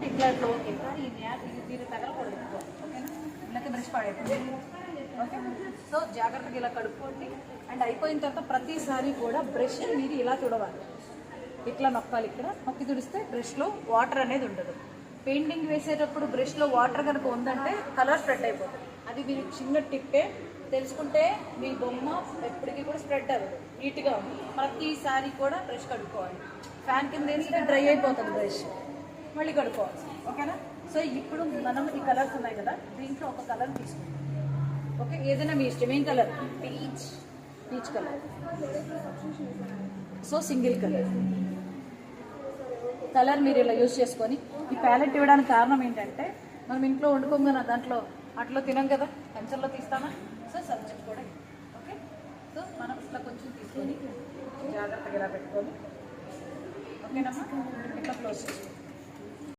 ఇట్లా ఓకే కానీ ఇది దీన్ని తగలకూడదు. ఓకేనా? ఇలాగే బ్రష్ పాడైపోయింది. ఓకే, సో జాగ్రత్తగా ఇలా కడుక్కోండి. అండ్ అయిపోయిన తర్వాత ప్రతిసారి కూడా బ్రష్ మీరు ఇలా తుడవాలి. ఇట్లా నొక్కాలి. ఇక్కడ నొక్కి తుడిస్తే బ్రష్లో వాటర్ అనేది ఉండదు. పెయింటింగ్ వేసేటప్పుడు బ్రష్లో వాటర్ కనుక ఉందంటే కలర్ స్ప్రెడ్ అయిపోతుంది. అది మీరు చిన్న టిప్పే తెలుసుకుంటే మీ బొమ్మ ఎప్పటికీ కూడా స్ప్రెడ్ అవ్వదు, నీట్గా ఉంది. ప్రతిసారి కూడా బ్రష్ కడుక్కోవాలి. ఫ్యాన్ కింద వేస్తే డ్రై అయిపోతుంది బ్రష్, మళ్ళీ కడుక్కోవాలి. ఓకేనా? సో ఇప్పుడు మనం ఈ కలర్స్ ఉన్నాయి కదా, దీంట్లో ఒక కలర్ తీసుకుంటాం. ఓకే, ఏదైనా మీ ఇష్టం. ఏం colour? Peach colour. So single colour మీరు ఇలా యూజ్ చేసుకొని, ఈ ప్యాలెట్ ఇవ్వడానికి కారణం ఏంటంటే మనం ఇంట్లో వండుకోగానే దాంట్లో అట్లా తినాం కదా, కంచంలో తీస్తామా? సో సబ్జెక్ట్ కూడా. ఓకే, సో మనం ఇట్లా కొంచెం తీసుకొని జాగ్రత్తగా ఇలా పెట్టుకొని, ఓకేనమ్మా, ఇట్లా క్లోజ్ చేసుకోండి.